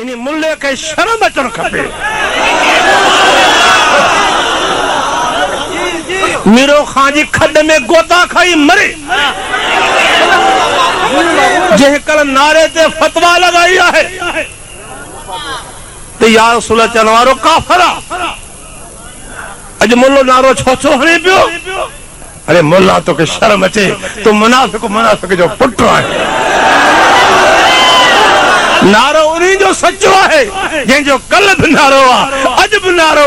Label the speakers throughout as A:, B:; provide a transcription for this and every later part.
A: انہیں ملے کے شرم اچن کھپے میرو خان جی کھڈ میں گوتا کھائی مرے جہ کل نعرے تے فتوا لگائی ہے تو یا رسول اللہ چنوارو کافرہ اج ملو نارو چھو ہنے پیو ارے ملا تو کہ شرم اچے تو منافق جو پٹ رہا ہے نارو انہیں جو سچو ہے جن جو قلب نارو اج بھی نارو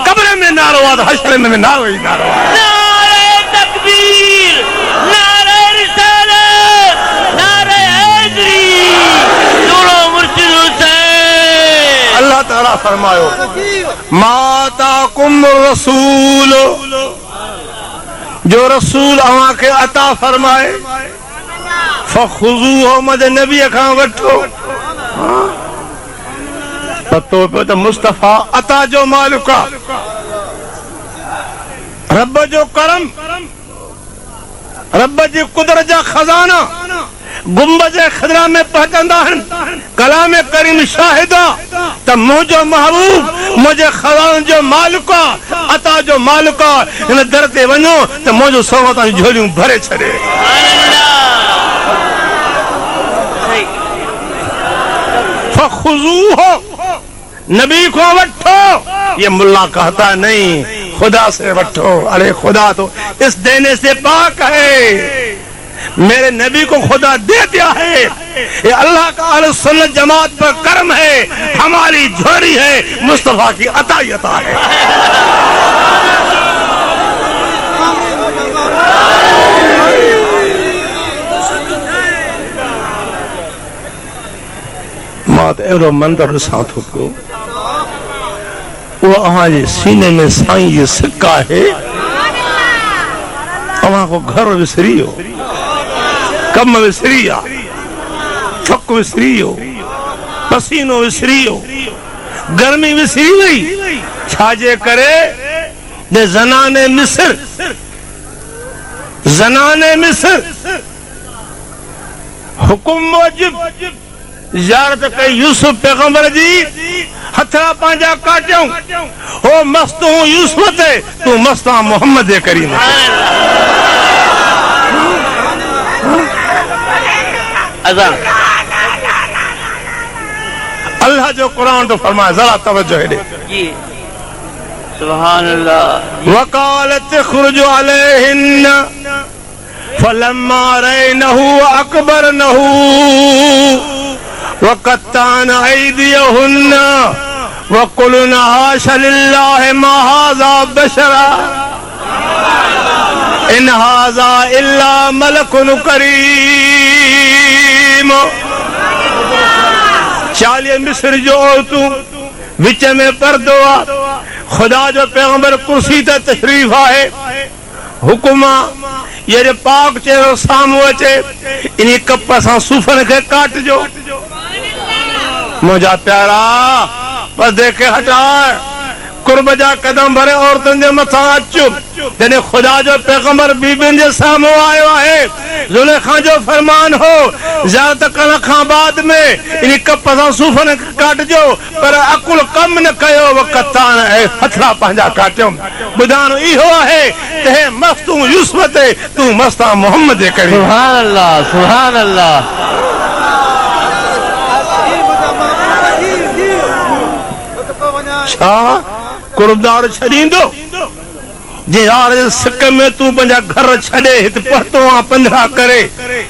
A: قبر میں نارو حشر میں نارو ہی نارو
B: نعرہ تکبیر نعرہ رسالت نعرہ حیدری نورو مرشد حسین
A: اللہ تعالیٰ فرمایو ما تاکم الرسول جو رسول اوہاں کے عطا فرمائے فخذوہ مد نبی کھاں وٹھو پتو پہ تو مصطفیٰ عطا جو مالکا رب جو کرم رب جی قدرت جا خزانہ گنبد خضرا میں پہچندہ ہیں کلام کریم شاہدہ تا مجھو محبوب مجھے خزان جو مالکا عطا جو مالکا انہیں درتے ونو تا مجھو سوگتاں جھولیوں بھرے چھڑے فخذوہ نبی کو وٹھو یہ ملا کہتا نہیں خدا سے وٹھو ارے خدا تو اس دینے سے پاک ہے میرے نبی کو خدا دے دیا ہے یہ اللہ کا اہل سنت جماعت پر کرم ہے ہماری جھوری ہے مصطفیٰ کی عطا ہی عطا ہے مات ایرو مندر ساتھ کو وہ آہاں جی سینے میں سائیں یہ سکہ ہے آہاں کو گھر وسری ہو کم وسری ہو تھک وسری ہو پسینو وسری ہو گرمی وسری ہوئی چھاجے کرے دے زنان مصر حکم واجب زیارت کئی یوسف پیغمبر جی ہتھرا پانجا کاٹیوں ہو مست ہوں یوسف تے تو مستہ محمد کریم اللہ جو قرآن تو فرمائے ذرا توجہ ہے
B: جی سبحان اللہ
A: وقالت اخرج علیہن فلما رأينه أكبرنه وقطعن أيديهن وقلن حاش لله ما هذا بشرا إن هذا إلا ملك كريم چالیہ مصر جو عورتوں وچ میں پردو خدا جو پیغمبر کرسی تے تشریف آئے حکمہ یہ پاک چہرو سامو اچے انہی کپا ساں سوفن کے کاٹ جو مجھا پیارا بس دیکھے ہٹائے قرب جا قدم بھرے عورتن دے مطاں اچو جنہیں خدا جو پیغمبر بیبین جے سامو آئے ہے زلیخان جو فرمان ہو زیادہ کنا خان بعد میں انہی کپا ساں سوفن کے کاٹ جو پر عقل کم نہ کہو وقتان ہے ہتھرا پہنجا کاٹوں بدانو ای ہوا ہے تہے مستوں یوسف تے تو مستہ محمد کریم
B: سبحان اللہ سبحان اللہ
A: چھا قربدار چھڑین دو جی یار سکے میں تو پنجا گھر چھڑے ہت پہتوں آن 15 کرے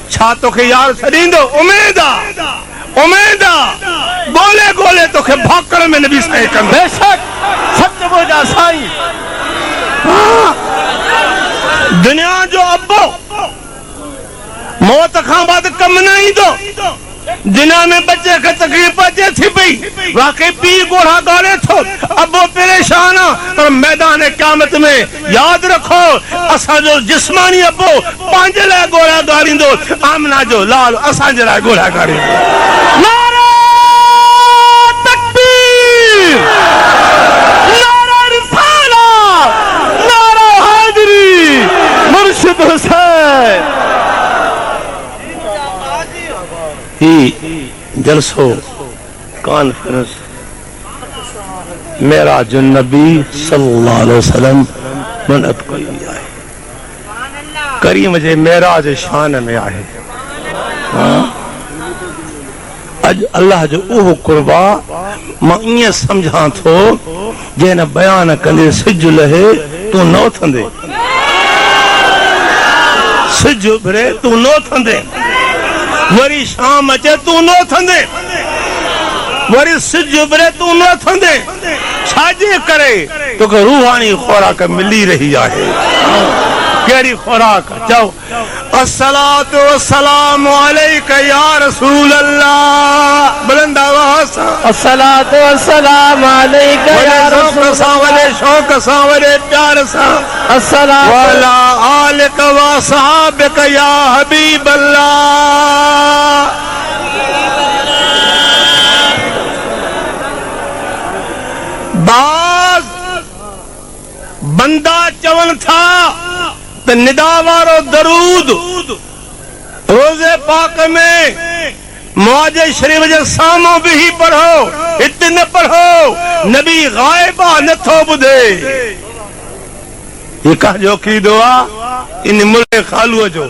A: چھا تو کہ یار چھڑین دو امیدہ بولے گولے تو کہ بھاکڑ میں نبی سائے کن
B: بے شک سچ بوجھا سائی
A: دنیا جو ابو موت خان بعد کم نہیں دو دنیا میں بچے کا تکلیف بچے تھی پئی واقعی پی گوڑا گولے تھو ابو پریشانا اور میدان قیامت میں یاد رکھو اسا جو جسمانی ابو پانجلے گوڑا گاری دو آمنہ جو لال اسا جلائے گوڑا گاری دو نعرہ تکبیر نعرہ رسالت نعرہ حیدری مرشد حسین ہی جلسو کانفرنس معراج النبی صلی اللہ علیہ وسلم منعقد کئی آئے کریم جے معراج شان میں آئے اج اللہ جو اوہ قربا ماں یہ سمجھاں تھو جے نہ بیان کندے سج لہے تو نو تھندے سج بھرے تو نو تھندے وری شام اچے تو نو تھندے وری سج بھرے تو نو تھندے چھاجے کرے تو کہ روحانی خوراک ملی رہی آئے کیری خوراک جاؤ الصلاة والسلام علیک یا رسول اللہ بلند آواز
B: الصلاة والسلام علیک یا رسول
A: اللہ شوق ساورے پیار سا
B: الصلاة
A: وعلا آلک و صحابک یا حبیب اللہ بعض بندہ چون تھا تو نداوارو درود روزے پاک میں معاجے شریف جے ساموں بھی ہی پڑھو اتنے پڑھو نبی غائبہ نہ تھو بدھے یہ کہا جو کی دعا ان ملک خالو جو